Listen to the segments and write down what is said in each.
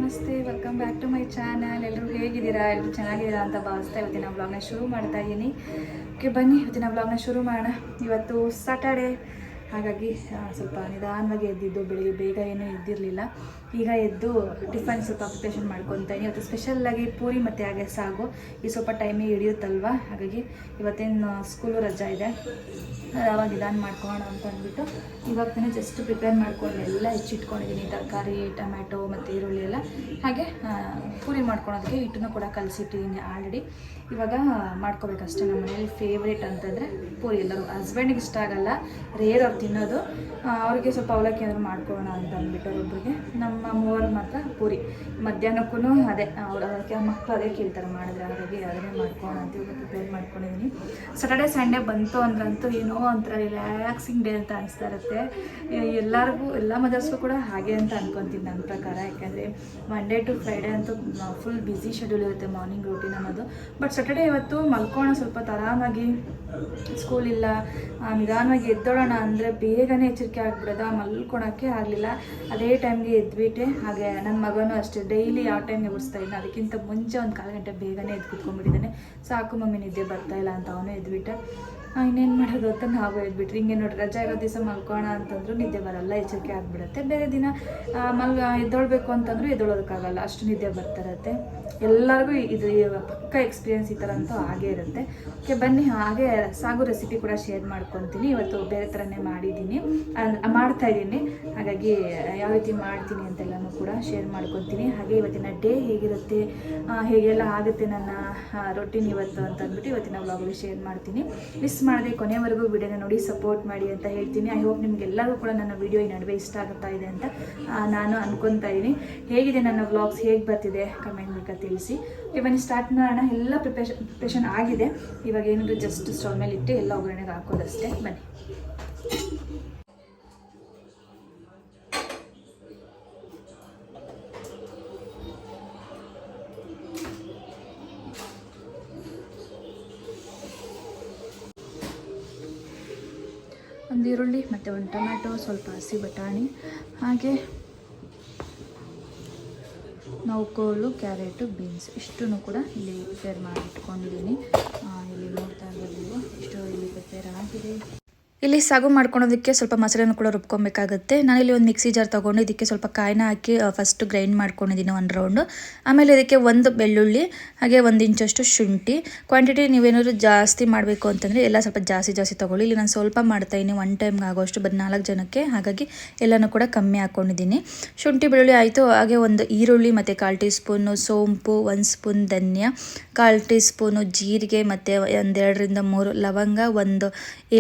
ನಮಸ್ತೆ, welcome back to my channel. ಎಲ್ಲರೂ ಹೇಗಿದ್ದೀರಾ? ಎಲ್ಲರೂ ಚೆನ್ನಾಗಿದ್ದೀರಾ ಅಂತ ಭಾವಿಸ್ತಾ ಇವತ್ತಿನ ಬ್ಲಾಗ್ನ ಶುರು ಮಾಡ್ತಾ ಇದ್ದೀನಿ. ಓಕೆ, ಬನ್ನಿ ಇವತ್ತಿನ ಬ್ಲಾಗ್ನ ಶುರು ಮಾಡೋಣ. ಇವತ್ತು ಸ್ಯಾಟರ್ಡೇ, ಹಾಗಾಗಿ ಸ್ವಲ್ಪ ನಿಧಾನವಾಗಿ ಎದ್ದಿದ್ದು. ಬೆಳಿಗ್ಗೆ ಬೇಗ ಏನೂ ಎದ್ದಿರಲಿಲ್ಲ. ಈಗ ಎದ್ದು ಟಿಫನ್ ಸ್ವಲ್ಪ ಪ್ರಿಪ್ರೇಷನ್ ಮಾಡ್ಕೊತಾ ಇವತ್ತು ಸ್ಪೆಷಲ್ಲಾಗಿ ಪೂರಿ ಮತ್ತು ಹಾಗೆ ಸಾಗು. ಈ ಸ್ವಲ್ಪ ಟೈಮಿಗೆ ಹಿಡಿಯುತ್ತಲ್ವ, ಹಾಗಾಗಿ ಇವತ್ತೇನು ಸ್ಕೂಲು ರಜಾ ಇದೆ, ಅವಾಗ ನಿಧಾನ ಮಾಡ್ಕೊಳ್ಳೋಣ ಅಂತ ಅಂದ್ಬಿಟ್ಟು ಇವಾಗ ತಾನೇ ಜಸ್ಟ್ ಪ್ರಿಪೇರ್ ಮಾಡ್ಕೊಂಡು ಎಲ್ಲ ಹೆಚ್ಚಿಟ್ಕೊಂಡಿದ್ದೀನಿ. ತರಕಾರಿ, ಟೊಮ್ಯಾಟೊ ಮತ್ತು ಈರುಳ್ಳಿ ಎಲ್ಲ. ಹಾಗೆ ಪೂರಿ ಮಾಡ್ಕೊಳೋದಕ್ಕೆ ಹಿಟ್ಟನ್ನು ಕೂಡ ಕಲಸಿಟ್ಟಿದ್ದೀನಿ ಆಲ್ರೆಡಿ. ಇವಾಗ ಮಾಡ್ಕೋಬೇಕಷ್ಟೇ. ನಮ್ಮ ಮನೇಲಿ ಫೇವ್ರೇಟ್ ಅಂತಂದರೆ ಪೂರಿ. ಎಲ್ಲರೂ ಹಸ್ಬೆಂಡಿಗೆ ಇಷ್ಟ ಆಗಲ್ಲ, ರೇರ್ ಅವ್ರು ತಿನ್ನೋದು. ಅವ್ರಿಗೆ ಸ್ವಲ್ಪ ಅವಲಕ್ಕಿ ಏನಾದ್ರು ಮಾಡ್ಕೊಳ್ಳೋಣ ಅಂತ ಅಂದ್ಬಿಟ್ಟು ಒಬ್ಬರಿಗೆ. ನಮ್ಮ ಮೂವರು ಮಾತ್ರ ಪೂರಿ. ಮಧ್ಯಾಹ್ನಕ್ಕೂ ಅದೇ, ಅದಕ್ಕೆ ಮಕ್ಕಳು ಅದೇ ಕೇಳ್ತಾರೆ ಮಾಡಿದ್ರೆ, ಹಾಗಾಗಿ ಅದನ್ನೇ ಮಾಡ್ಕೊಳ್ಳೋಣ ಅಂತ ಇವಾಗ ಪ್ರಿಪೇರ್ ಮಾಡ್ಕೊಂಡಿದ್ದೀನಿ. ಸ್ಯಾಟರ್ಡೇ ಸಂಡೇ ಬಂತು ಅಂದ್ರಂತೂ ಏನೋ ಒಂಥರ ರಿಲ್ಯಾಕ್ಸಿಂಗ್ ಡೇ ಅಂತ ಅನಿಸ್ತಾ ಇರುತ್ತೆ ಎಲ್ಲರಿಗೂ. ಎಲ್ಲ ಮದರ್ಸ್ಗೂ ಕೂಡ ಹಾಗೆ ಅಂತ ಅನ್ಕೊತೀನಿ ನನ್ನ ಪ್ರಕಾರ. ಯಾಕೆಂದರೆ ಮಂಡೇ ಟು ಫ್ರೈಡೇ ಅಂತೂ ಫುಲ್ ಬ್ಯುಸಿ ಶೆಡ್ಯೂಲ್ ಇರುತ್ತೆ ಮಾರ್ನಿಂಗ್ ರೂಟೀನ್ ಅನ್ನೋದು. ಬಟ್ ಸ್ಯಾಟರ್ಡೇ ಇವತ್ತು ಮಲ್ಕೋಣ, ಸ್ವಲ್ಪ ಆರಾಮಾಗಿ, ಸ್ಕೂಲ್ ಇಲ್ಲ, ನಿಧಾನವಾಗಿ ಎದ್ದೋಳೋಣ ಅಂದರೆ ಬೇಗನೆ ಎಚ್ಚರಿಕೆ ಆಗಿಬಿಡೋದು. ಮಲ್ಕೊಳೋಕ್ಕೆ ಆಗಲಿಲ್ಲ. ಅದೇ ಟೈಮ್ಗೆ ಎದ್ಬಿಟ್ಟೆ. ಹಾಗೆ ನನ್ನ ಮಗನೂ ಅಷ್ಟೇ, ಡೈಲಿ ಯಾವ ಟೈಮ್ಗೆ ಎಬ್ಬಿಸ್ತಾ ಇದ್ದೀನಿ, ಅದಕ್ಕಿಂತ ಮುಂಚೆ ಒಂದು 1/4 ಗಂಟೆ ಬೇಗನೆ ಎದ್ದು ಕೂತ್ಕೊಂಡ್ಬಿಟ್ಟಿದ್ದಾನೆ. ಸಾಕು ಮಮ್ಮಿ ನಿದ್ದೆ ಬರ್ತಾಯಿಲ್ಲ ಅಂತ ಅವನು ಎದ್ಬಿಟ್ಟೆ. ಇನ್ನೇನು ಮಾಡೋದು ಅಂತ ನಾವು ಎದ್ಬಿಟ್ರಿ. ಹಿಂಗೆ ನೋಡಿ, ರಜಾ ಇರೋ ದಿವಸ ಮಲ್ಕೋಣ ಅಂತಂದ್ರೂ ನಿದ್ದೆ ಬರಲ್ಲ, ಎಚ್ಚರಿಕೆ ಆಗಿಬಿಡುತ್ತೆ. ಬೇರೆ ದಿನ ಎದ್ದೊಳ್ಬೇಕು ಅಂತಂದ್ರೂ ಎದ್ದೊಳೋದಕ್ಕಾಗಲ್ಲ, ಅಷ್ಟು ನಿದ್ದೆ ಬರ್ತಿರತ್ತೆ. ಎಲ್ಲರಿಗೂ ಇದು ಪಕ್ಕ ಎಕ್ಸ್ಪೀರಿಯನ್ಸ್ ಈ ಥರ ಅಂತೂ ಆಗೇ ಇರುತ್ತೆ. ಓಕೆ, ಬನ್ನಿ ಹಾಗೆ ಸಾಗು ರೆಸಿಪಿ ಕೂಡ ಶೇರ್ ಮಾಡ್ಕೊತೀನಿ. ಇವತ್ತು ಬೇರೆ ಥರನೇ ಮಾಡ್ತಾಯಿದ್ದೀನಿ, ಹಾಗಾಗಿ ಯಾವ ರೀತಿ ಮಾಡ್ತೀನಿ ಅಂತೆಲ್ಲನೂ ಕೂಡ ಶೇರ್ ಮಾಡ್ಕೊತೀನಿ. ಹಾಗೆ ಇವತ್ತಿನ ಡೇ ಹೇಗಿರುತ್ತೆ, ಹೇಗೆಲ್ಲ ಆಗುತ್ತೆ ನನ್ನ ರೊಟೀನ್ ಇವತ್ತು ಅಂತ ಅಂದ್ಬಿಟ್ಟು ಇವತ್ತಿನ ವ್ಲಾಗಲ್ಲಿ ಶೇರ್ ಮಾಡ್ತೀನಿ. ಮಿಸ್ ಮಾಡದೆ ಕೊನೆವರೆಗೂ ವಿಡಿಯೋನ ನೋಡಿ ಸಪೋರ್ಟ್ ಮಾಡಿ ಅಂತ ಹೇಳ್ತೀನಿ. ಐ ಹೋಪ್ ನಿಮಗೆಲ್ಲರಿಗೂ ಕೂಡ ನನ್ನ ವಿಡಿಯೋ ಈ ನಡುವೆ ಇಷ್ಟ ಆಗುತ್ತಾ ಇದೆ ಅಂತ ನಾನು ಅನ್ಕೊತಾ ಇದ್ದೀನಿ. ಹೇಗಿದೆ ನನ್ನ ವ್ಲಾಗ್ಸ್, ಹೇಗೆ ಬರ್ತಿದೆ ಕಮೆಂಟ್ ಮೂಲಕ ತಿಳಿಸಿ. ಬನ್ನಿ ಸ್ಟಾರ್ಟ್ ಮಾಡೋಣ. ಎಲ್ಲ ಪ್ರಿಪ್ರೇಷನ್ ಆಗಿದೆ. ಇವಾಗ ಏನಾದರೂ ಜಸ್ಟ್ ಸ್ಟವ್ ಮೇಲೆ ಇಟ್ಟು ಎಲ್ಲ ಒಗ್ಗರಣೆಗೆ ಹಾಕೋದಷ್ಟೇ. ಬನ್ನಿ. ಒಂದು ಈರುಳ್ಳಿ ಮತ್ತು ಒಂದು ಟೊಮ್ಯಾಟೊ, ಸ್ವಲ್ಪ ಹಸಿ ಬಟಾಣಿ, ಹಾಗೆ ನೌಕೋಲು, ಕ್ಯಾರೆಟು, ಬೀನ್ಸ್ ಇಷ್ಟನ್ನು ಕೂಡ ಇಲ್ಲಿ ಪ್ರಿಪೇರ್ ಮಾಡಿ ಇಟ್ಕೊಂಡಿದ್ದೀನಿ. ಇಲ್ಲಿ ನೋಡ್ತಾ ಇರ್ಬೋದು, ಇಷ್ಟು ಇಲ್ಲಿ ಪ್ರಿಪೇರ್ ಆಗಿದೆ. ಇಲ್ಲಿ ಸಾಗು ಮಾಡ್ಕೊಳೋದಕ್ಕೆ ಸ್ವಲ್ಪ ಮಸಾಲೆನೂ ಕೂಡ ರುಬ್ಕೊಬೇಕಾಗುತ್ತೆ. ನಾನಿಲ್ಲಿ ಒಂದು ಮಿಕ್ಸಿ ಜಾರ್ ತೊಗೊಂಡು ಇದಕ್ಕೆ ಸ್ವಲ್ಪ ಕಾಯಿನ ಹಾಕಿ ಫಸ್ಟ್ ಗ್ರೈಂಡ್ ಮಾಡ್ಕೊಂಡಿದ್ದೀನಿ 1 ರೌಂಡು. ಆಮೇಲೆ ಇದಕ್ಕೆ 1 ಬೆಳ್ಳುಳ್ಳಿ, ಹಾಗೆ 1 ಇಂಚಷ್ಟು ಶುಂಠಿ. ಕ್ವಾಂಟಿಟಿ ನೀವೇನಾದರೂ ಜಾಸ್ತಿ ಮಾಡಬೇಕು ಅಂತಂದರೆ ಎಲ್ಲ ಸ್ವಲ್ಪ ಜಾಸ್ತಿ ತೊಗೊಳ್ಳಿ. ಇಲ್ಲಿ ನಾನು ಸ್ವಲ್ಪ ಮಾಡ್ತಾಯಿದ್ದೀನಿ, 1 ಟೈಮ್ಗೆ ಆಗೋಷ್ಟು, ಬರೀ 4 ಜನಕ್ಕೆ, ಹಾಗಾಗಿ ಎಲ್ಲನೂ ಕೂಡ ಕಮ್ಮಿ ಹಾಕ್ಕೊಂಡಿದ್ದೀನಿ. ಶುಂಠಿ ಬೆಳ್ಳುಳ್ಳಿ ಆಯಿತು. ಹಾಗೆ 1 ಈರುಳ್ಳಿ ಮತ್ತು 1/4 ಟೀ ಸ್ಪೂನು ಸೋಂಪು, 1 ಸ್ಪೂನ್ ಧನ್ಯ, 1/4 ಟೀ ಸ್ಪೂನು ಜೀರಿಗೆ, ಮತ್ತು 1 2ರಿಂದ 3 ಲವಂಗ, 1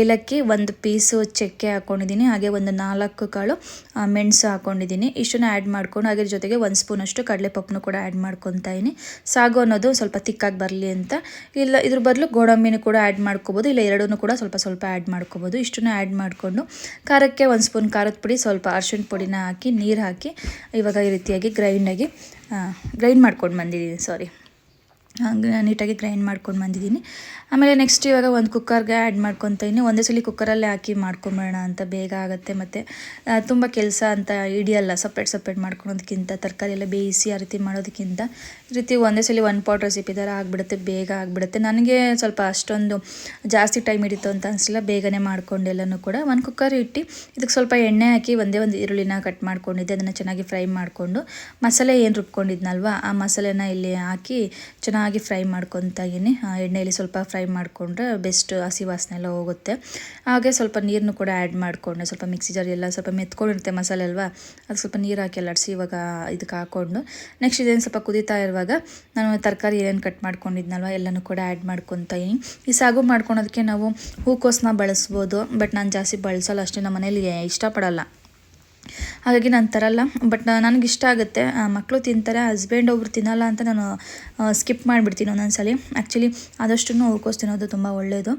ಏಲಕ್ಕಿ, 1 ಪೀಸು ಚಕ್ಕೆ ಹಾಕ್ಕೊಂಡಿದ್ದೀನಿ. ಹಾಗೆ 1 4 ಕಾಳು ಮೆಣಸು ಹಾಕ್ಕೊಂಡಿದ್ದೀನಿ. ಇಷ್ಟನ್ನು ಆ್ಯಡ್ ಮಾಡ್ಕೊಂಡು, ಹಾಗೆ ಜೊತೆಗೆ 1 ಸ್ಪೂನಷ್ಟು ಕಡಲೆಪಪ್ಪನ್ನು ಕೂಡ ಆ್ಯಡ್ ಮಾಡ್ಕೊತಾ ಇದ್ದೀನಿ. ಸಾಗು ಅನ್ನೋದು ಸ್ವಲ್ಪ ತಿಕ್ಕಾಗಿ ಬರಲಿ ಅಂತ. ಇಲ್ಲ ಇದ್ರ ಬದಲು ಗೋಡಂಬಿನೂ ಕೂಡ ಆ್ಯಡ್ ಮಾಡ್ಕೋಬೋದು, ಇಲ್ಲ ಎರಡೂ ಕೂಡ ಸ್ವಲ್ಪ ಆ್ಯಡ್ ಮಾಡ್ಕೋಬೋದು. ಇಷ್ಟನ್ನು ಆ್ಯಡ್ ಮಾಡಿಕೊಂಡು ಖಾರಕ್ಕೆ 1 ಸ್ಪೂನ್ ಖಾರದ ಪುಡಿ, ಸ್ವಲ್ಪ ಅರಿಶಿಣ ಪುಡಿನ ಹಾಕಿ, ನೀರು ಹಾಕಿ ಇವಾಗ ಈ ರೀತಿಯಾಗಿ ಗ್ರೈಂಡ್ ಮಾಡ್ಕೊಂಡು ಬಂದಿದ್ದೀನಿ. ನೀಟಾಗಿ ಗ್ರೈಂಡ್ ಮಾಡ್ಕೊಂಡು ಬಂದಿದ್ದೀನಿ. ಆಮೇಲೆ ನೆಕ್ಸ್ಟ್ ಇವಾಗ ಒಂದು ಕುಕ್ಕರ್ಗೆ ಆ್ಯಡ್ ಮಾಡ್ಕೊತಾ ಇದ್ದೀನಿ. ಒಂದೇ ಸಲ ಕುಕ್ಕರಲ್ಲೇ ಹಾಕಿ ಮಾಡ್ಕೊಂಬೇಡ ಅಂತ, ಬೇಗ ಆಗುತ್ತೆ, ಮತ್ತು ತುಂಬ ಕೆಲಸ ಅಂತ ಹಿಡಿಯಲ್ಲ. ಸಪ್ರೇಟ್ ಮಾಡ್ಕೊಳೋದಕ್ಕಿಂತ, ತರಕಾರಿ ಎಲ್ಲ ಬೇಯಿಸಿ ಆ ರೀತಿ ಮಾಡೋದಕ್ಕಿಂತ ಈ ರೀತಿ ಒಂದೇ ಸಲ 1 ಪಾಟ್ ರೆಸಿಪಿ ಥರ ಆಗಿಬಿಡುತ್ತೆ, ಬೇಗ ಆಗಿಬಿಡುತ್ತೆ. ನನಗೆ ಸ್ವಲ್ಪ ಅಷ್ಟೊಂದು ಜಾಸ್ತಿ ಟೈಮ್ ಹಿಡಿತು ಅಂತ ಅನಿಸಿಲ್ಲ, ಬೇಗನೆ ಮಾಡ್ಕೊಂಡು ಎಲ್ಲನೂ ಕೂಡ. 1 ಕುಕ್ಕರ್ ಇಟ್ಟು ಇದಕ್ಕೆ ಸ್ವಲ್ಪ ಎಣ್ಣೆ ಹಾಕಿ ಒಂದೇ 1 ಈರುಳ್ಳಿನ ಕಟ್ ಮಾಡ್ಕೊಂಡಿದ್ದೆ. ಅದನ್ನು ಚೆನ್ನಾಗಿ ಫ್ರೈ ಮಾಡಿಕೊಂಡು ಮಸಾಲೆ ಏನು ರುಬ್ಕೊಂಡಿದ್ನಲ್ವ ಆ ಮಸಾಲೆನ ಇಲ್ಲಿ ಹಾಕಿ ಚೆನ್ನಾಗಿ ಫ್ರೈ ಮಾಡ್ಕೊತಾ ಇದ್ದೀನಿ. ಎಣ್ಣೆಯಲ್ಲಿ ಸ್ವಲ್ಪ ಫ್ರೈ ಮಾಡಿಕೊಂಡ್ರೆ ಬೆಸ್ಟ್, ಹಸಿ ವಾಸನೆ ಎಲ್ಲ ಹೋಗುತ್ತೆ. ಹಾಗೆ ಸ್ವಲ್ಪ ನೀರನ್ನು ಕೂಡ ಆ್ಯಡ್ ಮಾಡಿಕೊಂಡೆ. ಸ್ವಲ್ಪ ಮಿಕ್ಸಿ ಜಾರ್ ಎಲ್ಲ ಸ್ವಲ್ಪ ಮೆತ್ಕೊಂಡಿರುತ್ತೆ ಮಸಾಲೆ ಅಲ್ವಾ, ಅದಕ್ಕೆ ಸ್ವಲ್ಪ ನೀರು ಹಾಕಿ ಅಲ್ಲಾಡಿಸಿ ಇವಾಗ ಇದಕ್ಕೆ ಹಾಕ್ಕೊಂಡು ನೆಕ್ಸ್ಟ್ ಇದೇನು ಸ್ವಲ್ಪ ಕುದೀತಾ ಇರುವಾಗ ನಾನು ತರಕಾರಿ ಏನೇನು ಕಟ್ ಮಾಡ್ಕೊಂಡಿದ್ನಲ್ವ ಎಲ್ಲನೂ ಕೂಡ ಆ್ಯಡ್ ಮಾಡ್ಕೊತಾ ಇದ್ದೀನಿ. ಈ ಸಾಗು ಮಾಡ್ಕೊಳೋದಕ್ಕೆ ನಾವು ಹೂಕೋಸನ್ನ ಬಳಸ್ಬೋದು, ಬಟ್ ನಾನು ಜಾಸ್ತಿ ಬಳಸಲ್ಲ ಅಷ್ಟೇ, ನಮ್ಮ ಮನೇಲಿ ಇಷ್ಟಪಡಲ್ಲ, ಹಾಗಾಗಿ ನಾನು ತರಲ್ಲ. ಬಟ್ ನನಗಿಷ್ಟ ಆಗುತ್ತೆ, ಮಕ್ಕಳು ತಿಂತಾರೆ, ಹಸ್ಬೆಂಡ್ ಒಬ್ರು ತಿನ್ನಲ್ಲ ಅಂತ ನಾನು ಸ್ಕಿಪ್ ಮಾಡಿಬಿಡ್ತೀನಿ ಒಂದೊಂದ್ಸಲಿ. ಆ್ಯಕ್ಚುಲಿ ಆದಷ್ಟು ಹೂಕೋಸು ತಿನ್ನೋದು ತುಂಬ ಒಳ್ಳೆಯದು.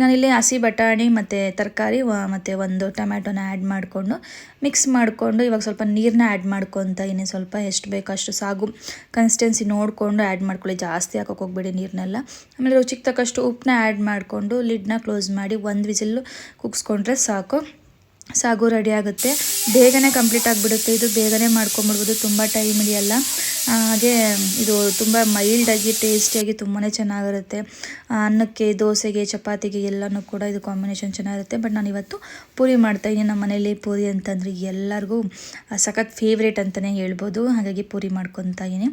ನಾನಿಲ್ಲಿ ಹಸಿ ಬಟಾಣಿ ಮತ್ತು ತರಕಾರಿ ಮತ್ತು 1 ಟೊಮ್ಯಾಟೊನ ಆ್ಯಡ್ ಮಾಡಿಕೊಂಡು ಮಿಕ್ಸ್ ಮಾಡಿಕೊಂಡು ಇವಾಗ ಸ್ವಲ್ಪ ನೀರನ್ನ ಆ್ಯಡ್ ಮಾಡ್ಕೊತಾ ಇದ್ದೀನಿ. ಸ್ವಲ್ಪ ಎಷ್ಟು ಬೇಕೋ ಅಷ್ಟು ಸಾಗು ಕನ್ಸಿಸ್ಟೆನ್ಸಿ ನೋಡಿಕೊಂಡು ಆ್ಯಡ್ ಮಾಡ್ಕೊಳ್ಳಿ, ಜಾಸ್ತಿ ಹಾಕೋಕೆ ಹೋಗಬೇಡಿ ನೀರನ್ನೆಲ್ಲ. ಆಮೇಲೆ ರುಚಿಗೆ ತಕ್ಕಷ್ಟು ಉಪ್ಪನ್ನ ಆ್ಯಡ್ ಮಾಡಿಕೊಂಡು ಲಿಡ್ನ ಕ್ಲೋಸ್ ಮಾಡಿ 1 ವಿಸಿಲ್ ಕುಗ್ಸ್ಕೊಂಡ್ರೆ ಸಾಕು. ಸಾಗು ರೆಡಿ ಆಗುತ್ತೆ. ಬೇಗನೆ ಕಂಪ್ಲೀಟ್ ಆಗಿಬಿಡುತ್ತೆ ಇದು, ಬೇಗನೆ ಮಾಡ್ಕೊಂಬಿಡ್ಬೋದು, ತುಂಬ ಟೈಮ್ ಹಿಡಿಯಲ್ಲ. ಹಾಗೆ ಇದು ತುಂಬ ಮೈಲ್ಡಾಗಿ ಟೇಸ್ಟಿಯಾಗಿ ತುಂಬಾ ಚೆನ್ನಾಗಿರುತ್ತೆ. ಅನ್ನಕ್ಕೆ, ದೋಸೆಗೆ, ಚಪಾತಿಗೆ ಎಲ್ಲನೂ ಕೂಡ ಇದು ಕಾಂಬಿನೇಷನ್ ಚೆನ್ನಾಗಿರುತ್ತೆ. ಬಟ್ ನಾನು ಇವತ್ತು ಪೂರಿ ಮಾಡ್ತಾಯಿದ್ದೀನಿ. ನಮ್ಮ ಮನೇಲಿ ಪೂರಿ ಅಂತಂದರೆ ಎಲ್ಲರಿಗೂ ಸಖತ್ ಫೇವ್ರೇಟ್ ಅಂತಲೇ ಹೇಳ್ಬೋದು. ಹಾಗಾಗಿ ಪೂರಿ ಮಾಡ್ಕೊತಾ ಇದ್ದೀನಿ.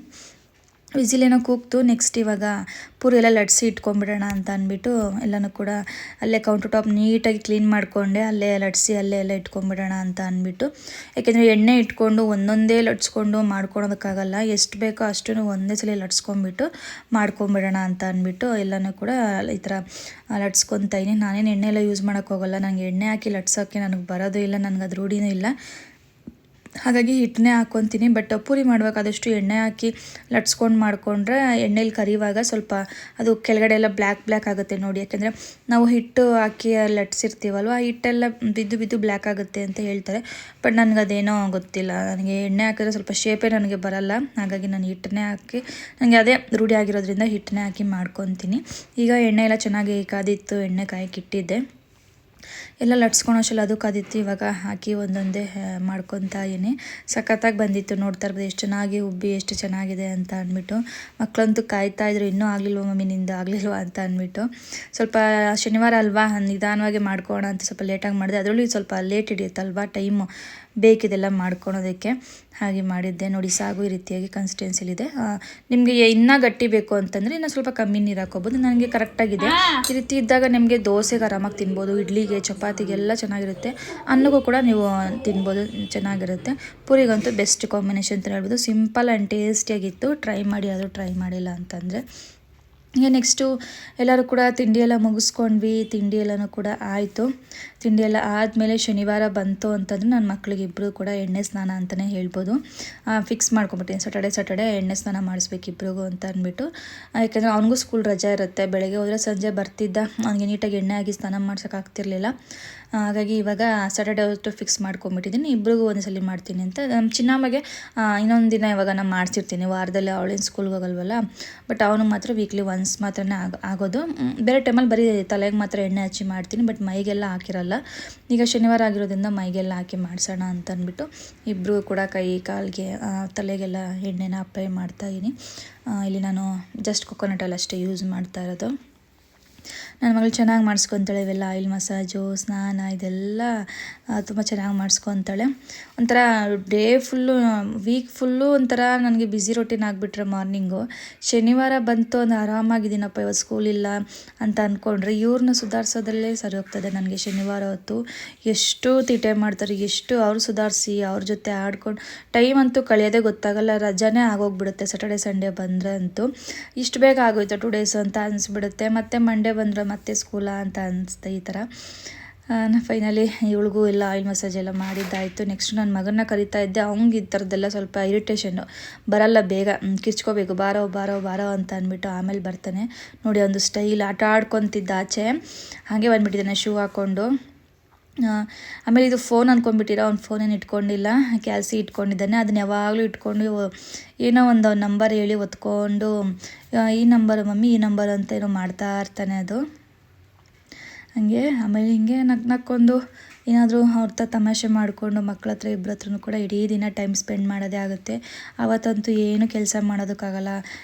ವಿಸಿಲೇನೋ ಕೂಗ್ತು. ನೆಕ್ಸ್ಟ್ ಇವಾಗ ಪೂರಿ ಎಲ್ಲ ಲಟ್ಸಿ ಇಟ್ಕೊಂಡ್ಬಿಡೋಣ ಅಂತ ಅಂದ್ಬಿಟ್ಟು ಎಲ್ಲನೂ ಕೂಡ ಅಲ್ಲೇ ಕೌಂಟರ್ ಟಾಪ್ ನೀಟಾಗಿ ಕ್ಲೀನ್ ಮಾಡಿಕೊಂಡೆ. ಅಲ್ಲೇ ಲಟ್ಸಿ ಅಲ್ಲೇ ಎಲ್ಲ ಇಟ್ಕೊಂಡ್ಬಿಡೋಣ ಅಂತ ಅಂದ್ಬಿಟ್ಟು, ಯಾಕೆಂದರೆ ಎಣ್ಣೆ ಇಟ್ಕೊಂಡು ಒಂದೊಂದೇ ಲಟ್ಸ್ಕೊಂಡು ಮಾಡ್ಕೊಳೋದಕ್ಕಾಗಲ್ಲ. ಎಷ್ಟು ಬೇಕೋ ಅಷ್ಟು ಒಂದೇ ಸಲ ಲಟ್ಸ್ಕೊಂಡ್ಬಿಟ್ಟು ಮಾಡ್ಕೊಂಬಿಡೋಣ ಅಂತ ಅಂದ್ಬಿಟ್ಟು ಎಲ್ಲನೂ ಕೂಡ ಈ ಥರ ಲಟ್ಸ್ಕೊತಾ ಇದ್ದೀನಿ. ನಾನೇನು ಎಣ್ಣೆ ಎಲ್ಲ ಯೂಸ್ ಮಾಡೋಕ್ಕೋಗಲ್ಲ. ನನಗೆ ಎಣ್ಣೆ ಹಾಕಿ ಲಟ್ಸೋಕ್ಕೆ ನನಗೆ ಬರೋದು ಇಲ್ಲ, ನನಗೆ ಅದು ರೂಢಿನೂ ಇಲ್ಲ. ಹಾಗಾಗಿ ಹಿಟ್ಟನ್ನೇ ಹಾಕ್ಕೊತೀನಿ. ಬಟ್ ಪೂರಿ ಮಾಡುವಾಗಾದಷ್ಟು ಎಣ್ಣೆ ಹಾಕಿ ಲಟ್ಸ್ಕೊಂಡು ಮಾಡಿಕೊಂಡ್ರೆ ಎಣ್ಣೆಲಿ ಕರಿಯುವಾಗ ಸ್ವಲ್ಪ ಅದು ಕೆಳಗಡೆ ಎಲ್ಲ ಬ್ಲ್ಯಾಕ್ ಆಗುತ್ತೆ ನೋಡಿ. ಯಾಕೆಂದರೆ ನಾವು ಹಿಟ್ಟು ಹಾಕಿ ಲಟ್ಸಿರ್ತೀವಲ್ವ, ಆ ಹಿಟ್ಟೆಲ್ಲ ಬಿದ್ದು ಬ್ಲ್ಯಾಕ್ ಆಗುತ್ತೆ ಅಂತ ಹೇಳ್ತಾರೆ. ಬಟ್ ನನಗೆ ಅದೇನೋ ಗೊತ್ತಿಲ್ಲ, ನನಗೆ ಎಣ್ಣೆ ಹಾಕಿದ್ರೆ ಸ್ವಲ್ಪ ಶೇಪೇ ನನಗೆ ಬರಲ್ಲ. ಹಾಗಾಗಿ ನಾನು ಹಿಟ್ಟನ್ನೇ ಹಾಕಿ, ನನಗೆ ಅದೇ ರೂಢಿ ಆಗಿರೋದ್ರಿಂದ ಹಿಟ್ಟನ್ನೇ ಹಾಕಿ ಮಾಡ್ಕೊತೀನಿ. ಈಗ ಎಣ್ಣೆ ಎಲ್ಲ ಚೆನ್ನಾಗಿ ಕಾದಿತ್ತು, ಎಣ್ಣೆ ಕಾಯಕ್ಕೆ ಇಟ್ಟಿದ್ದೆ. ಎಲ್ಲ ಲಟ್ಸ್ಕೊಳೋಷ್ಟಲ್ಲ ಅದು ಕಾದಿತ್ತು. ಇವಾಗ ಹಾಕಿ ಒಂದೊಂದೇ ಮಾಡ್ಕೊತಾ ಇದ್ದೀನಿ. ಸಖತ್ತಾಗಿ ಬಂದಿತ್ತು, ನೋಡ್ತಾ ಇರ್ಬೋದು ಎಷ್ಟು ಚೆನ್ನಾಗಿ ಉಬ್ಬಿ ಎಷ್ಟು ಚೆನ್ನಾಗಿದೆ ಅಂತ ಅಂದ್ಬಿಟ್ಟು. ಮಕ್ಕಳಂತೂ ಕಾಯ್ತಾಯಿದ್ರು, ಇನ್ನೂ ಆಗಲಿಲ್ವ ಮಮ್ಮಿ ನಿಂದು, ಆಗಲಿಲ್ವ ಅಂತ ಅಂದ್ಬಿಟ್ಟು. ಸ್ವಲ್ಪ ಶನಿವಾರ ಅಲ್ವಾ, ನಿಧಾನವಾಗಿ ಮಾಡ್ಕೋಣ ಅಂತ ಸ್ವಲ್ಪ ಲೇಟಾಗಿ ಮಾಡಿದೆ. ಅದರಲ್ಲೂ ಸ್ವಲ್ಪ ಲೇಟ್ ಹಿಡಿಯುತ್ತಲ್ವಾ, ಟೈಮು ಬೇಕಿದೆಲ್ಲ ಮಾಡ್ಕೊಳೋದಕ್ಕೆ. ಹಾಗೆ ಮಾಡಿದ್ದೆ ನೋಡಿ. ಸಾಗು ಈ ರೀತಿಯಾಗಿ ಕನ್ಸಿಸ್ಟೆನ್ಸಿಲಿದೆ. ನಿಮಗೆ ಇನ್ನೂ ಗಟ್ಟಿ ಬೇಕು ಅಂತಂದರೆ ಇನ್ನೂ ಸ್ವಲ್ಪ ಕಮ್ಮಿ ನೀರು ಹಾಕೋಬೋದು. ನನಗೆ ಕರೆಕ್ಟಾಗಿದೆ. ಈ ರೀತಿ ಇದ್ದಾಗ ನಿಮಗೆ ದೋಸೆಗೆ ಆರಾಮಾಗಿ ತಿನ್ಬೋದು, ಇಡ್ಲಿಗೆ, ಚಪಾತಿಗೆಲ್ಲ ಚೆನ್ನಾಗಿರುತ್ತೆ. ಅನ್ನಗೂ ಕೂಡ ನೀವು ತಿನ್ಬೋದು, ಚೆನ್ನಾಗಿರುತ್ತೆ. ಪೂರಿಗಂತೂ ಬೆಸ್ಟ್ ಕಾಂಬಿನೇಷನ್ ಅಂತ ಹೇಳ್ಬೋದು. Simple and ಟೇಸ್ಟಿಯಾಗಿತ್ತು. ಟ್ರೈ ಮಾಡಿ, ಆದರೂ ಟ್ರೈ ಮಾಡಿಲ್ಲ ಅಂತಂದರೆ. ಈಗ ನೆಕ್ಸ್ಟು ಎಲ್ಲರೂ ಕೂಡ ತಿಂಡಿ ಎಲ್ಲ ಮುಗಿಸ್ಕೊಂಡ್ವಿ. ತಿಂಡಿ ಎಲ್ಲನೂ ಕೂಡ ಆಯಿತು. ತಿಂಡಿ ಎಲ್ಲ ಆದಮೇಲೆ ಶನಿವಾರ ಬಂತು ಅಂತಂದರೆ ನನ್ನ ಮಕ್ಕಳಿಗೆ ಇಬ್ಬರು ಕೂಡ ಎಣ್ಣೆ ಸ್ನಾನ ಅಂತಲೇ ಹೇಳ್ಬೋದು. ಫಿಕ್ಸ್ ಮಾಡ್ಕೊಂಬಿಟ್ಟಿನಿ, ಸ್ಯಾಟರ್ಡೆ ಎಣ್ಣೆ ಸ್ನಾನ ಮಾಡಿಸ್ಬೇಕು ಇಬ್ರಿಗೂ ಅಂತ ಅಂದ್ಬಿಟ್ಟು. ಯಾಕೆಂದರೆ ಅವನಿಗೂ ಸ್ಕೂಲ್ ರಜೆ ಇರುತ್ತೆ. ಬೆಳಗ್ಗೆ ಹೋದರೆ ಸಂಜೆ ಬರ್ತಿದ್ದ, ಅವನಿಗೆ ನೀಟಾಗಿ ಎಣ್ಣೆ ಆಗಿ ಸ್ನಾನ ಮಾಡ್ಸೋಕ್ಕಾಗ್ತಿರ್ಲಿಲ್ಲ. ಹಾಗಾಗಿ ಇವಾಗ ಸ್ಯಾಟರ್ಡೆ ಹೊತ್ತು ಫಿಕ್ಸ್ ಮಾಡ್ಕೊಂಬಿಟ್ಟಿದ್ದೀನಿ. ಇಬ್ರಿಗೂ ಒಂದೇ ಸಲ ಮಾಡ್ತೀನಿ ಅಂತ. ನಮ್ಮ ಚಿನ್ನಮ್ಮಗೆ ಇನ್ನೊಂದು ದಿನ ಇವಾಗ ನಾನು ಮಾಡಿಸಿರ್ತೀನಿ. ವಾರದಲ್ಲಿ ಅವಳೇನು ಸ್ಕೂಲ್ಗೆ ಹೋಗಲ್ವಲ್ಲ. ಬಟ್ ಅವನು ಮಾತ್ರ ವೀಕ್ಲಿ ಒನ್ಸ್ ಮಾತ್ರನೇ ಆಗೋದು. ಬೇರೆ ಟೈಮಲ್ಲಿ ಬರೀ ತಲೆಗೆ ಮಾತ್ರ ಎಣ್ಣೆ ಹಚ್ಚಿ ಮಾಡ್ತೀನಿ, ಬಟ್ ಮೈಗೆಲ್ಲ ಹಾಕಿರಲ್ಲ. ಈಗ ಶನಿವಾರ ಆಗಿರೋದ್ರಿಂದ ಮೈಗೆಲ್ಲ ಹಾಕಿ ಮಾಡಿಸೋಣ ಅಂತ ಅಂದ್ಬಿಟ್ಟು ಇಬ್ಬರು ಕೂಡ ಕೈ ಕಾಲಿಗೆ ತಲೆಗೆಲ್ಲ ಎಣ್ಣೆನ ಅಪ್ಲೈ ಮಾಡ್ತಾಯಿದ್ದೀನಿ. ಇಲ್ಲಿ ನಾನು ಜಸ್ಟ್ ಕೊಕೊನಟಲ್ಲಿ ಅಷ್ಟೇ ಯೂಸ್ ಮಾಡ್ತಾ ಇರೋದು. ನನ್ನ ಮಗಳು ಚೆನ್ನಾಗಿ ಮಾಡಿಸ್ಕೊತಾಳೆ. ಇವೆಲ್ಲ ಆಯಿಲ್ ಮಸಾಜು, ಸ್ನಾನ ಇದೆಲ್ಲ ತುಂಬ ಚೆನ್ನಾಗಿ ಮಾಡಿಸ್ಕೊತಾಳೆ. ಒಂಥರ ಡೇ ಫುಲ್ಲು, ವೀಕ್ ಫುಲ್ಲು ಒಂಥರ ನನಗೆ ಬ್ಯುಸಿ ರೊಟೀನ್ ಆಗಿಬಿಟ್ರೆ ಮಾರ್ನಿಂಗು. ಶನಿವಾರ ಬಂತು ಅಂದರೆ ಆರಾಮಾಗಿದ್ದೀನಪ್ಪ, ಇವತ್ತು ಸ್ಕೂಲ್ ಇಲ್ಲ ಅಂತ ಅಂದ್ಕೊಂಡ್ರೆ ಇವ್ರನ್ನ ಸುಧಾರಿಸೋದ್ರಲ್ಲೇ ಸರಿ ಹೋಗ್ತದೆ ನನಗೆ. ಶನಿವಾರ ಹೊತ್ತು ಎಷ್ಟು ತೀಟೆ ಮಾಡ್ತಾರೆ, ಎಷ್ಟು ಅವ್ರು ಸುಧಾರಿಸಿ ಅವ್ರ ಜೊತೆ ಆಡ್ಕೊಂಡು ಟೈಮ್ ಅಂತೂ ಕಳೆಯೋದೇ ಗೊತ್ತಾಗಲ್ಲ. ರಜಾನೇ ಆಗೋಗ್ಬಿಡುತ್ತೆ ಸ್ಯಾಟರ್ಡೆ ಸಂಡೇ ಬಂದರೆ ಅಂತೂ. ಇಷ್ಟು ಬೇಗ ಆಗೋಯ್ತು 2 ಡೇಸ್ ಅಂತ ಅನಿಸ್ಬಿಡುತ್ತೆ. ಮತ್ತು ಮಂಡೇ ಬಂದರೆ ಮತ್ತೆ ಸ್ಕೂಲಾ ಅಂತ ಅನಿಸುತ್ತೆ. ಈ ಥರ ಫೈನಲಿ ಇವಳಿಗೂ ಎಲ್ಲ ಆಯಿಲ್ ಮಸಾಜ್ ಎಲ್ಲ ಮಾಡಿದ್ದಾಯಿತು. ನೆಕ್ಸ್ಟ್ ನನ್ನ ಮಗನ್ನ ಕರಿತಾ ಇದ್ದೆ. ಅವ್ನಿಗೆ ಈ ಥರದ್ದೆಲ್ಲ ಸ್ವಲ್ಪ ಇರಿಟೇಷನ್ನು, ಬರಲ್ಲ ಬೇಗ, ಕಿರ್ಚ್ಕೋಬೇಕು, ಬಾರೋ ಅಂತ ಅಂದ್ಬಿಟ್ಟು. ಆಮೇಲೆ ಬರ್ತಾನೆ ನೋಡಿ, ಒಂದು ಸ್ಟೈಲ್ ಆಟ ಆಡ್ಕೊತಿದ್ದ ಆಚೆ, ಹಾಗೆ ಬಂದುಬಿಟ್ಟಿದ್ದಾನೆ ಶೂ ಹಾಕ್ಕೊಂಡು. ಆಮೇಲೆ ಇದು ಫೋನ್ ಅಂದ್ಕೊಂಡ್ಬಿಟ್ಟಿರೋ, ಅವ್ನು ಫೋನೇನು ಇಟ್ಕೊಂಡಿಲ್ಲ, ಕ್ಯಾಲ್ಸಿ ಇಟ್ಕೊಂಡಿದ್ದಾನೆ. ಅದನ್ನ ಯಾವಾಗಲೂ ಇಟ್ಕೊಂಡು ಏನೋ ಒಂದು ನಂಬರ್ ಹೇಳಿ ಒತ್ಕೊಂಡು, ಈ ನಂಬರು ಮಮ್ಮಿ, ಈ ನಂಬರ್ ಅಂತ ಏನೋ ಮಾಡ್ತಾ ಇರ್ತಾನೆ ಅದು ಹಂಗೆ. ಆಮೇಲೆ ಹಿಂಗೆ ನಕ್ಕೊಂಡು ಏನಾದರೂ ಅವ್ರ ತಮಾಷೆ ಮಾಡಿಕೊಂಡು ಮಕ್ಕಳ ಹತ್ರ ಇಬ್ಬರ ಹತ್ರನೂ ಕೂಡ ಇಡೀ ದಿನ ಟೈಮ್ ಸ್ಪೆಂಡ್ ಮಾಡೋದೇ ಆಗುತ್ತೆ. ಆವತ್ತಂತೂ ಏನು ಕೆಲಸ ಮಾಡೋದಕ್ಕಾಗಲ್ಲ,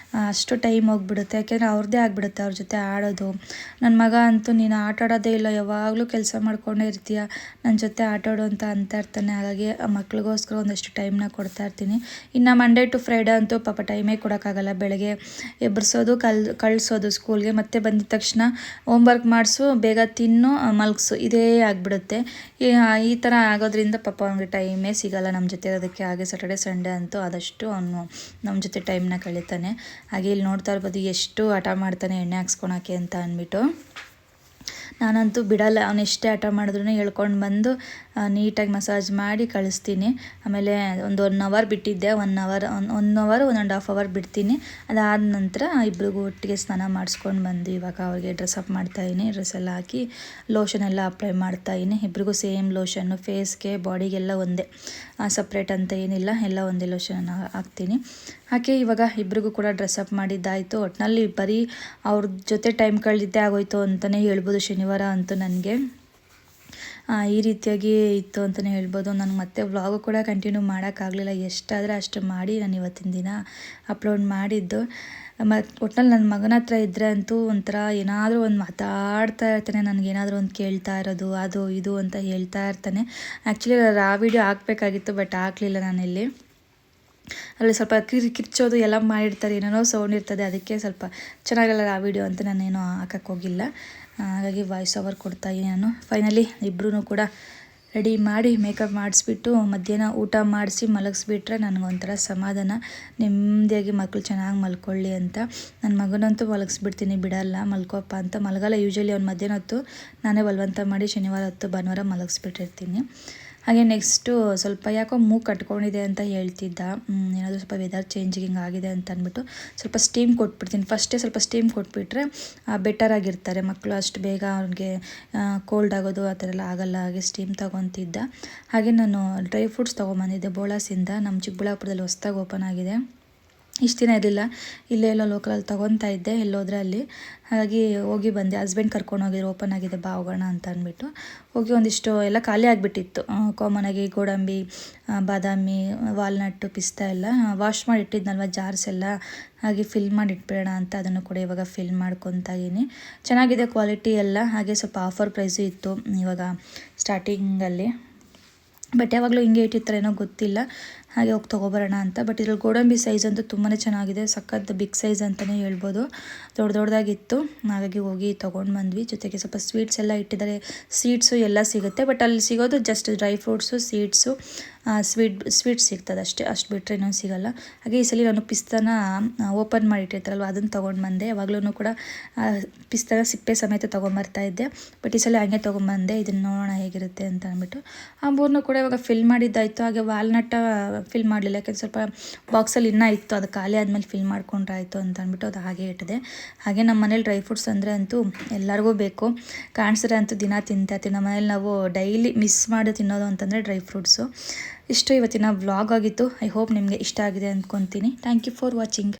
ಅಷ್ಟು ಟೈಮ್ ಹೋಗ್ಬಿಡುತ್ತೆ. ಯಾಕೆಂದರೆ ಅವ್ರದ್ದೇ ಆಗಿಬಿಡುತ್ತೆ ಅವ್ರ ಜೊತೆ ಆಡೋದು. ನನ್ನ ಮಗ ಅಂತೂ ನೀನು ಆಟ ಆಡೋದೇ ಇಲ್ಲ, ಯಾವಾಗಲೂ ಕೆಲಸ ಮಾಡ್ಕೊಂಡೇ ಇರ್ತೀಯ, ನನ್ನ ಜೊತೆ ಆಟ ಆಡೋ ಅಂತ ಇರ್ತಾನೆ. ಹಾಗಾಗಿ ಆ ಮಕ್ಳಿಗೋಸ್ಕರ ಒಂದಷ್ಟು ಟೈಮ್ನ ಕೊಡ್ತಾ ಇರ್ತೀನಿ. ಇನ್ನು ಮಂಡೇ ಟು ಫ್ರೈಡೇ ಅಂತೂ ಪಾಪ ಟೈಮೇ ಕೊಡೋಕ್ಕಾಗಲ್ಲ. ಬೆಳಗ್ಗೆ ಎಬ್ಬರಿಸೋದು, ಕಳಿಸೋದು ಸ್ಕೂಲ್ಗೆ, ಮತ್ತೆ ಬಂದಿದ ತಕ್ಷಣ ಹೋಮ್ವರ್ಕ್ ಮಾಡಿಸು, ಬೇಗ ತಿನ್ನು, ಮಲಗಿಸು, ಇದೇ ಆಗಿಬಿಡುತ್ತೆ. ಈ ಥರ ಆಗೋದ್ರಿಂದ ಪಾಪ ಅವ್ನಿಗೆ ಟೈಮೇ ಸಿಗೋಲ್ಲ ನಮ್ಮ ಜೊತೆ ಇರೋದಕ್ಕೆ. ಹಾಗೆ ಸ್ಯಾಟರ್ಡೆ ಸಂಡೇ ಅಂತೂ ಆದಷ್ಟು ಅವನು ನಮ್ಮ ಜೊತೆ ಟೈಮ್ನ ಕಳೀತಾನೆ. ಹಾಗೆ ಇಲ್ಲಿ ನೋಡ್ತಾ ಇರ್ಬೋದು ಎಷ್ಟು ಹಠ ಮಾಡ್ತಾನೆ ಎಣ್ಣೆ ಹಾಕ್ಸ್ಕೊಳಕ್ಕೆ ಅಂತ ಅಂದ್ಬಿಟ್ಟು. ನಾನಂತೂ ಬಿಡಲ್ಲ, ಅವನು ಎಷ್ಟೇ ಹಠ ಮಾಡಿದ್ರೂ ಹೇಳ್ಕೊಂಡು ಬಂದು ನೀಟಾಗಿ ಮಸಾಜ್ ಮಾಡಿ ಕಳಿಸ್ತೀನಿ. ಆಮೇಲೆ ಒಂದು 1 ಅವರ್ ಬಿಟ್ಟಿದ್ದೆ, 1 ಅವರ್ 1.5 ಅವರ್ ಬಿಡ್ತೀನಿ. ಅದಾದ ನಂತರ ಇಬ್ರಿಗೂ ಒಟ್ಟಿಗೆ ಸ್ನಾನ ಮಾಡಿಸ್ಕೊಂಡು ಬಂದು ಇವಾಗ ಅವ್ರಿಗೆ ಡ್ರೆಸ್ ಅಪ್ ಮಾಡ್ತಾಯಿದ್ದೀನಿ. ಡ್ರೆಸ್ ಎಲ್ಲ ಹಾಕಿ ಲೋಷನ್ ಎಲ್ಲ ಅಪ್ಲೈ ಮಾಡ್ತಾಯಿದ್ದೀನಿ. ಇಬ್ರಿಗೂ ಸೇಮ್ ಲೋಷನ್ನು, ಫೇಸ್ಗೆ ಬಾಡಿಗೆಲ್ಲ ಒಂದೇ, ಸಪ್ರೇಟ್ ಅಂತ ಏನಿಲ್ಲ, ಎಲ್ಲ ಒಂದೇ ಲೋಷನ್ ಹಾಕ್ತೀನಿ. ಹಾಗೆ ಇವಾಗ ಇಬ್ರಿಗೂ ಕೂಡ ಡ್ರೆಸ್ ಅಪ್ ಮಾಡಿದ್ದಾಯಿತು. ಒಟ್ಟಿನಲ್ಲಿ ಬರೀ ಅವ್ರ ಜೊತೆ ಟೈಮ್ ಕಳೆದಿದ್ದೇ ಆಗೋಯ್ತು ಅಂತಲೇ ಹೇಳ್ಬೋದು ಶನಿವಾರ ಅಂತೂ ನನಗೆ. ಈ ರೀತಿಯಾಗಿ ಇತ್ತು ಅಂತಲೇ ಹೇಳ್ಬೋದು. ನಾನು ಮತ್ತೆ ವ್ಲಾಗು ಕೂಡ ಕಂಟಿನ್ಯೂ ಮಾಡೋಕ್ಕಾಗಲಿಲ್ಲ. ಎಷ್ಟಾದರೆ ಅಷ್ಟು ಮಾಡಿ ನಾನು ಇವತ್ತಿನ ದಿನ ಅಪ್ಲೋಡ್ ಮಾಡಿದ್ದು. ಮತ್ತು ಒಟ್ನಲ್ಲಿ ನನ್ನ ಮಗನ ಹತ್ರ ಇದ್ದರೆ ಅಂತೂ ಒಂಥರ ಏನಾದರೂ ಒಂದು ಮಾತಾಡ್ತಾ ಇರ್ತಾನೆ. ನನಗೇನಾದರೂ ಒಂದು ಕೇಳ್ತಾ ಇರೋದು, ಅದು ಇದು ಅಂತ ಹೇಳ್ತಾ ಇರ್ತಾನೆ. ಆ್ಯಕ್ಚುಲಿ ಆ ವಿಡಿಯೋ ಹಾಕಬೇಕಾಗಿತ್ತು, ಬಟ್ ಹಾಕಲಿಲ್ಲ ನಾನಿಲ್ಲಿ. ಅಲ್ಲಿ ಸ್ವಲ್ಪ ಕಿರ್ಚೋದು ಎಲ್ಲ ಮಾಡಿರ್ತಾರೆ, ಏನೇನೋ ಸೌಂಡ್ ಇರ್ತದೆ, ಅದಕ್ಕೆ ಸ್ವಲ್ಪ ಚೆನ್ನಾಗಲ್ಲ ಆ ವಿಡಿಯೋ ಅಂತ ನಾನೇನೋ ಹಾಕಕ್ಕೆ ಹೋಗಿಲ್ಲ. ಹಾಗಾಗಿ ವಾಯ್ಸ್ ಓವರ್ ಕೊಡ್ತಾಯಿದ್ದೀನಿ ನಾನು. ಫೈನಲಿ ಇಬ್ಬರೂ ಕೂಡ ರೆಡಿ ಮಾಡಿ ಮೇಕಪ್ ಮಾಡಿಸ್ಬಿಟ್ಟು ಮಧ್ಯಾಹ್ನ ಊಟ ಮಾಡಿಸಿ ಮಲಗಿಸ್ಬಿಟ್ರೆ ನನಗೊಂಥರ ಸಮಾಧಾನ, ನೆಮ್ಮದಿಯಾಗಿ ಮಕ್ಕಳು ಚೆನ್ನಾಗಿ ಮಲ್ಕೊಳ್ಳಿ ಅಂತ. ನನ್ನ ಮಗನಂತೂ ಮಲಗಿಸ್ಬಿಡ್ತೀನಿ, ಬಿಡಲ್ಲ ಮಲ್ಕೋಪ್ಪ ಅಂತ. ಮಲಗಲ್ಲ ಯೂಶ್ವಲಿ ಅವ್ನು ಮಧ್ಯಾಹ್ನ ಹೊತ್ತು, ನಾನೇ ಬಲವಂತ ಮಾಡಿ ಶನಿವಾರ ಹೊತ್ತು ಭಾನುವಾರ ಮಲಗಿಸ್ಬಿಟ್ಟಿರ್ತೀನಿ. ಹಾಗೆ ನೆಕ್ಸ್ಟು ಸ್ವಲ್ಪ ಯಾಕೋ ಮೂಗು ಕಟ್ಕೊಂಡಿದೆ ಅಂತ ಹೇಳ್ತಿದ್ದ. ಏನಾದರೂ ಸ್ವಲ್ಪ ವೆದರ್ ಚೇಂಜಿಂಗ್ ಆಗಿದೆ ಅಂತ ಅಂದ್ಬಿಟ್ಟು ಸ್ವಲ್ಪ ಸ್ಟೀಮ್ ಕೊಟ್ಬಿಡ್ತೀನಿ. ಫಸ್ಟೇ ಸ್ವಲ್ಪ ಸ್ಟೀಮ್ ಕೊಟ್ಬಿಟ್ರೆ ಬೆಟರ್ ಆಗಿರ್ತಾರೆ ಮಕ್ಕಳು. ಅಷ್ಟು ಬೇಗ ಅವ್ರಿಗೆ ಕೋಲ್ಡ್ ಆಗೋದು ಆ ಥರ ಎಲ್ಲ ಆಗೋಲ್ಲ. ಹಾಗೆ ಸ್ಟೀಮ್ ತೊಗೊತಿದ್ದ. ಹಾಗೆ ನಾನು ಡ್ರೈ ಫ್ರೂಟ್ಸ್ ತೊಗೊಂಬಂದಿದ್ದೆ ಬೋಳಾಸಿಂದ. ನಮ್ಮ ಚಿಕ್ಕಬಳ್ಳಾಪುರದಲ್ಲಿ ಹೊಸ್ದಾಗಿ ಓಪನ್ ಆಗಿದೆ. ಇಷ್ಟು ದಿನ ಇರಲಿಲ್ಲ, ಇಲ್ಲೇ ಎಲ್ಲೋ ಲೋಕಲಲ್ಲಿ ತೊಗೊತಾ ಇದ್ದೆ, ಎಲ್ಲೋದ್ರೆ ಅಲ್ಲಿ. ಹಾಗಾಗಿ ಹೋಗಿ ಬಂದೆ. ಹಸ್ಬೆಂಡ್ ಕರ್ಕೊಂಡು ಹೋಗಿದ್ರು, ಓಪನ್ ಆಗಿದೆ ಬಾ ಹೋಗೋಣ ಅಂತ ಅಂದ್ಬಿಟ್ಟು. ಹೋಗಿ ಒಂದಿಷ್ಟು ಎಲ್ಲ ಖಾಲಿ ಆಗಿಬಿಟ್ಟಿತ್ತು. ಕಾಮನಾಗಿ ಗೋಡಂಬಿ, ಬಾದಾಮಿ, ವಾಲ್ನಟ್ಟು, ಪಿಸ್ತಾ ಎಲ್ಲ ವಾಶ್ ಮಾಡಿ ಇಟ್ಟಿದ್ನಲ್ವ ಜಾರ್ಸ್ ಎಲ್ಲ, ಹಾಗೆ ಫಿಲ್ ಮಾಡಿ ಇಟ್ಬಿಡೋಣ ಅಂತ ಅದನ್ನು ಕೂಡ ಇವಾಗ ಫಿಲ್ ಮಾಡ್ಕೊತಾ ಇದ್ದೀನಿ. ಚೆನ್ನಾಗಿದೆ ಕ್ವಾಲಿಟಿ ಎಲ್ಲ. ಹಾಗೆ ಸ್ವಲ್ಪ ಆಫರ್ ಪ್ರೈಸು ಇತ್ತು ಇವಾಗ ಸ್ಟಾರ್ಟಿಂಗಲ್ಲಿ. ಬಟ್ ಯಾವಾಗಲೂ ಹಿಂಗೆ ಇಟ್ಟಿರ್ತಾರೆ ಏನೋ ಗೊತ್ತಿಲ್ಲ, ಹಾಗೆ ಹೋಗಿ ತೊಗೊಬರೋಣ ಅಂತ. ಬಟ್ ಇದ್ರಲ್ಲಿ ಗೋಡಂಬಿ ಸೈಜ್ ಅಂತೂ ತುಂಬಾ ಚೆನ್ನಾಗಿದೆ, ಸಖತ್ ಬಿಗ್ ಸೈಜ್ ಅಂತಲೇ ಹೇಳ್ಬೋದು. ದೊಡ್ಡದಾಗಿತ್ತು. ಹಾಗಾಗಿ ಹೋಗಿ ತೊಗೊಂಡು ಬಂದ್ವಿ. ಜೊತೆಗೆ ಸ್ವಲ್ಪ ಸ್ವೀಟ್ಸ್ ಎಲ್ಲ ಇಟ್ಟಿದ್ದಾರೆ, ಸೀಡ್ಸು ಎಲ್ಲ ಸಿಗುತ್ತೆ. ಬಟ್ ಅಲ್ಲಿ ಸಿಗೋದು just dry fruits, seeds, sweets ಸಿಗ್ತದೆ ಅಷ್ಟೇ. ಅಷ್ಟು ಬಿಟ್ಟರೆ ಇನ್ನೂ ಸಿಗೋಲ್ಲ. ಹಾಗೆ ಈ ಸಲ ನಾನು ಪಿಸ್ತಾನ ಓಪನ್ ಮಾಡಿ ಇಟ್ಟಿರ್ತಾರಲ್ವ ಅದನ್ನು ತೊಗೊಂಡು ಬಂದೆ. ಯಾವಾಗಲೂ ಕೂಡ ಪಿಸ್ತಾನ ಸಿಪ್ಪೆ ಸಮೇತ ತೊಗೊಂಬರ್ತಾಯಿದ್ದೆ. ಬಟ್ ಈ ಸಲ ಹಂಗೆ ತೊಗೊಂಬಂದೆ. ಇದನ್ನು ನೋಡೋಣ ಹೇಗಿರುತ್ತೆ ಅಂತ ಅಂದ್ಬಿಟ್ಟು. ಆ ಮೂರನ್ನೂ ಕೂಡ ಇವಾಗ ಫಿಲ್ ಮಾಡಿದ್ದಾಯಿತು. ಹಾಗೆ ವಾಲ್ನಟ್ ಫಿಲ್ ಮಾಡಲಿಲ್ಲ, ಯಾಕೆಂದ್ರೆ ಸ್ವಲ್ಪ ಬಾಕ್ಸಲ್ಲಿ ಇನ್ನೂ ಇತ್ತು, ಅದು ಖಾಲಿ ಆದಮೇಲೆ ಫಿಲ್ ಮಾಡ್ಕೊಂಡ್ರಾಯ್ತು ಅಂತ ಅಂದ್ಬಿಟ್ಟು ಅದು ಹಾಗೆ ಇಟ್ಟಿದೆ. ಹಾಗೆ ನಮ್ಮ ಮನೇಲಿ ಡ್ರೈ ಫ್ರೂಟ್ಸ್ ಅಂದರೆ ಅಂತೂ ಎಲ್ಲರಿಗೂ ಬೇಕು. ಕಾಣಿಸಿದ್ರೆ ಅಂತೂ ದಿನ ತಿಂತಾಯಿರ್ತೀವಿ. ನಮ್ಮ ಮನೇಲಿ ನಾವು ಡೈಲಿ ಮಿಸ್ ಮಾಡಿ ತಿನ್ನೋದು ಅಂತಂದರೆ ಡ್ರೈ ಫ್ರೂಟ್ಸು. ಇಷ್ಟು ಇವತ್ತಿನ ವ್ಲಾಗ್ ಆಗಿತ್ತು. ಐ ಹೋಪ್ ನಿಮಗೆ ಇಷ್ಟ ಆಗಿದೆ ಅಂದ್ಕೊತೀನಿ. Thank you for watching.